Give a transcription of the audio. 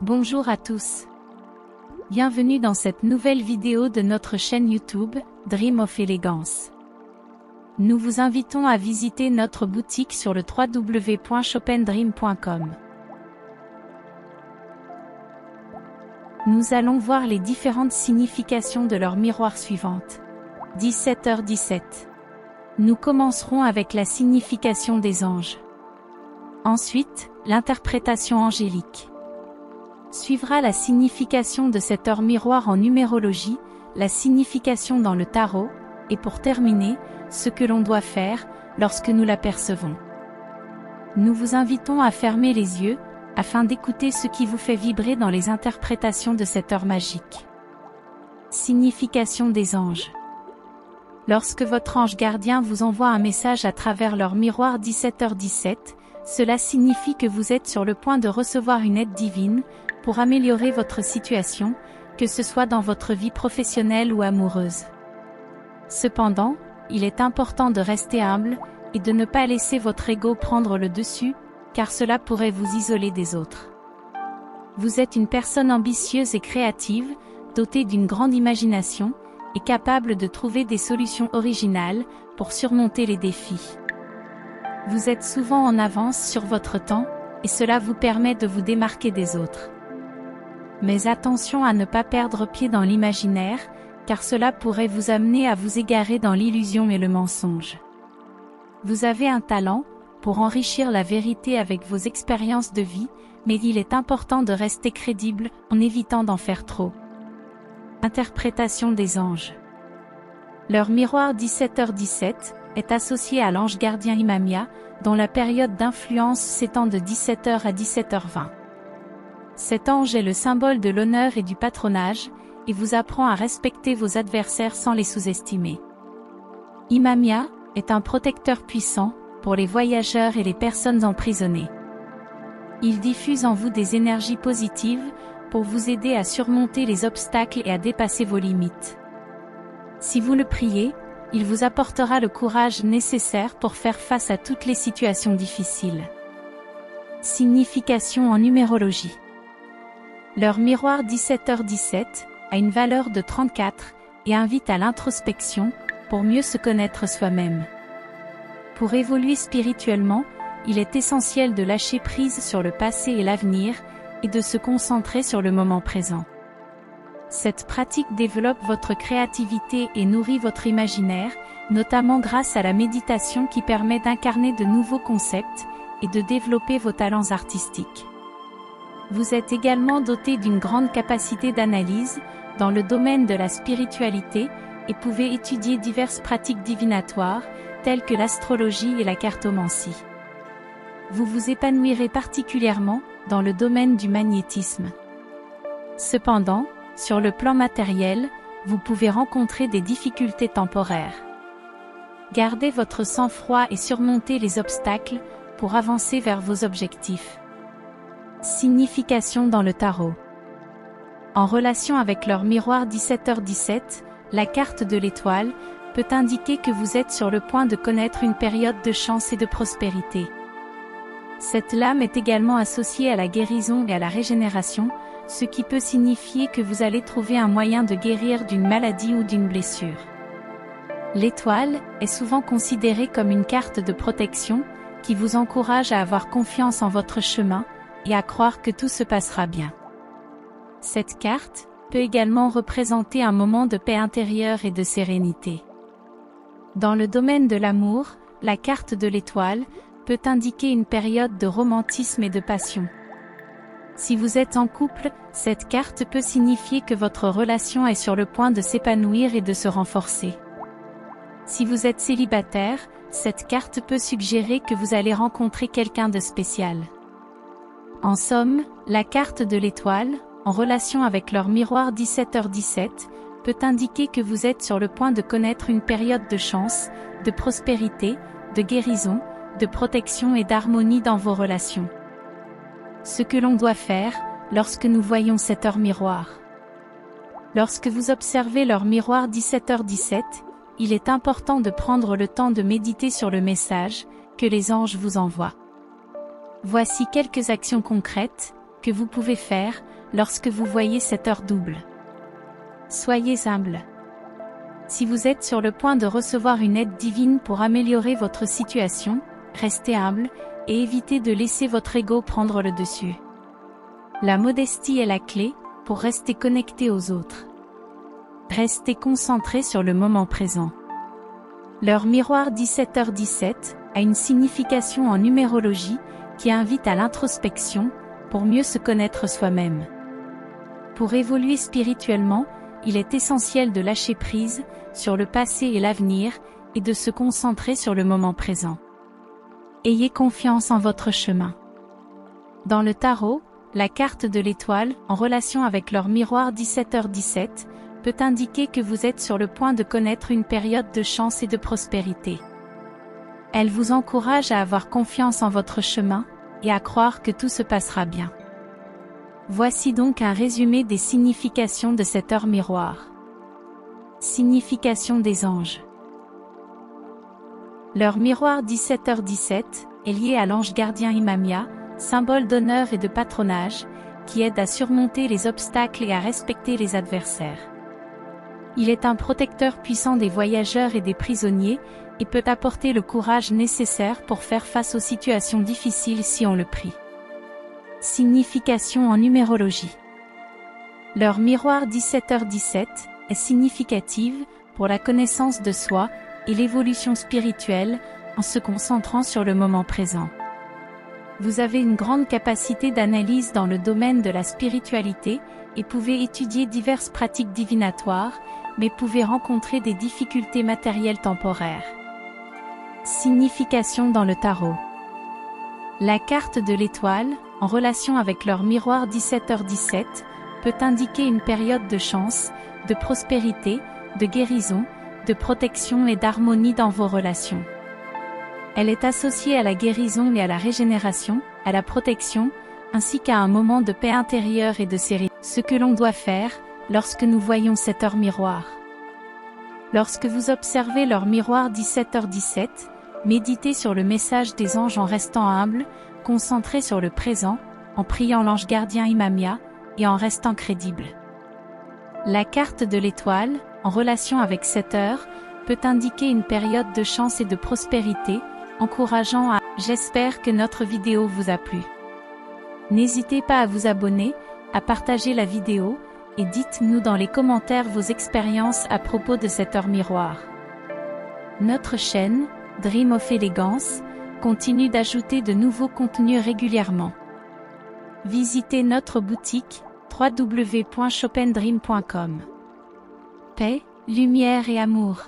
Bonjour à tous. Bienvenue dans cette nouvelle vidéo de notre chaîne YouTube, Dream of Elegance. Nous vous invitons à visiter notre boutique sur le www.shopandream.com. Nous allons voir les différentes significations de leur miroir suivante. 17h17. Nous commencerons avec la signification des anges. Ensuite, l'interprétation angélique. Suivra la signification de cette heure miroir en numérologie, la signification dans le tarot, et pour terminer, ce que l'on doit faire lorsque nous l'apercevons. Nous vous invitons à fermer les yeux, afin d'écouter ce qui vous fait vibrer dans les interprétations de cette heure magique. Signification des anges. Lorsque votre ange gardien vous envoie un message à travers leur miroir 17h17, cela signifie que vous êtes sur le point de recevoir une aide divine, pour améliorer votre situation, que ce soit dans votre vie professionnelle ou amoureuse. Cependant, il est important de rester humble, et de ne pas laisser votre ego prendre le dessus, car cela pourrait vous isoler des autres. Vous êtes une personne ambitieuse et créative, dotée d'une grande imagination, et capable de trouver des solutions originales, pour surmonter les défis. Vous êtes souvent en avance sur votre temps, et cela vous permet de vous démarquer des autres. Mais attention à ne pas perdre pied dans l'imaginaire, car cela pourrait vous amener à vous égarer dans l'illusion et le mensonge. Vous avez un talent, pour enrichir la vérité avec vos expériences de vie, mais il est important de rester crédible, en évitant d'en faire trop. Interprétation des anges. Leur miroir 17h17 est associé à l'ange gardien Imamia, dont la période d'influence s'étend de 17h à 17h20. Cet ange est le symbole de l'honneur et du patronage, et vous apprend à respecter vos adversaires sans les sous-estimer. Imamia est un protecteur puissant, pour les voyageurs et les personnes emprisonnées. Il diffuse en vous des énergies positives, pour vous aider à surmonter les obstacles et à dépasser vos limites. Si vous le priez, il vous apportera le courage nécessaire pour faire face à toutes les situations difficiles. Signification en numérologie. Leur miroir 17h17 a une valeur de 34 et invite à l'introspection pour mieux se connaître soi-même. Pour évoluer spirituellement, il est essentiel de lâcher prise sur le passé et l'avenir et de se concentrer sur le moment présent. Cette pratique développe votre créativité et nourrit votre imaginaire, notamment grâce à la méditation qui permet d'incarner de nouveaux concepts et de développer vos talents artistiques. Vous êtes également doté d'une grande capacité d'analyse dans le domaine de la spiritualité et pouvez étudier diverses pratiques divinatoires, telles que l'astrologie et la cartomancie. Vous vous épanouirez particulièrement dans le domaine du magnétisme. Cependant, sur le plan matériel, vous pouvez rencontrer des difficultés temporaires. Gardez votre sang-froid et surmontez les obstacles pour avancer vers vos objectifs. Signification dans le tarot. En relation avec leur miroir 17h17, la carte de l'étoile peut indiquer que vous êtes sur le point de connaître une période de chance et de prospérité. Cette lame est également associée à la guérison et à la régénération, ce qui peut signifier que vous allez trouver un moyen de guérir d'une maladie ou d'une blessure. L'étoile est souvent considérée comme une carte de protection, qui vous encourage à avoir confiance en votre chemin, et à croire que tout se passera bien. Cette carte peut également représenter un moment de paix intérieure et de sérénité. Dans le domaine de l'amour, la carte de l'étoile peut indiquer une période de romantisme et de passion. Si vous êtes en couple, cette carte peut signifier que votre relation est sur le point de s'épanouir et de se renforcer. Si vous êtes célibataire, cette carte peut suggérer que vous allez rencontrer quelqu'un de spécial. En somme, la carte de l'étoile, en relation avec leur miroir 17h17, peut indiquer que vous êtes sur le point de connaître une période de chance, de prospérité, de guérison, de protection et d'harmonie dans vos relations. Ce que l'on doit faire, lorsque nous voyons cette heure miroir. Lorsque vous observez leur miroir 17h17, il est important de prendre le temps de méditer sur le message que les anges vous envoient. Voici quelques actions concrètes que vous pouvez faire lorsque vous voyez cette heure double. Soyez humble. Si vous êtes sur le point de recevoir une aide divine pour améliorer votre situation, restez humble et évitez de laisser votre ego prendre le dessus. La modestie est la clé pour rester connecté aux autres. Restez concentré sur le moment présent. L'heure miroir 17h17 a une signification en numérologie qui invite à l'introspection pour mieux se connaître soi-même. Pour évoluer spirituellement, il est essentiel de lâcher prise sur le passé et l'avenir et de se concentrer sur le moment présent. Ayez confiance en votre chemin. Dans le tarot, la carte de l'étoile, en relation avec l'heure miroir 17h17, peut indiquer que vous êtes sur le point de connaître une période de chance et de prospérité. Elle vous encourage à avoir confiance en votre chemin et à croire que tout se passera bien. Voici donc un résumé des significations de cette heure miroir. Signification des anges. L'heure miroir 17h17 est liée à l'ange gardien Imamia, symbole d'honneur et de patronage, qui aide à surmonter les obstacles et à respecter les adversaires. Il est un protecteur puissant des voyageurs et des prisonniers, et peut apporter le courage nécessaire pour faire face aux situations difficiles si on le prie. Signification en numérologie. L'heure miroir 17h17 est significative pour la connaissance de soi et l'évolution spirituelle en se concentrant sur le moment présent. Vous avez une grande capacité d'analyse dans le domaine de la spiritualité et pouvez étudier diverses pratiques divinatoires, mais pouvez rencontrer des difficultés matérielles temporaires. Signification dans le tarot. La carte de l'étoile, en relation avec l'heure miroir 17h17, peut indiquer une période de chance, de prospérité, de guérison, de protection et d'harmonie dans vos relations. Elle est associée à la guérison et à la régénération, à la protection, ainsi qu'à un moment de paix intérieure et de sérénité. Ce que l'on doit faire, lorsque nous voyons cette heure miroir. Lorsque vous observez l'heure miroir 17h17, méditez sur le message des anges en restant humble, concentré sur le présent, en priant l'ange gardien Imamia, et en restant crédible. La carte de l'étoile, en relation avec cette heure, peut indiquer une période de chance et de prospérité, encourageant à... J'espère que notre vidéo vous a plu. N'hésitez pas à vous abonner, à partager la vidéo, et dites-nous dans les commentaires vos expériences à propos de cette heure miroir. Notre chaîne, Dream of Elegance, continue d'ajouter de nouveaux contenus régulièrement. Visitez notre boutique, www.chopendream.com. Paix, lumière et amour.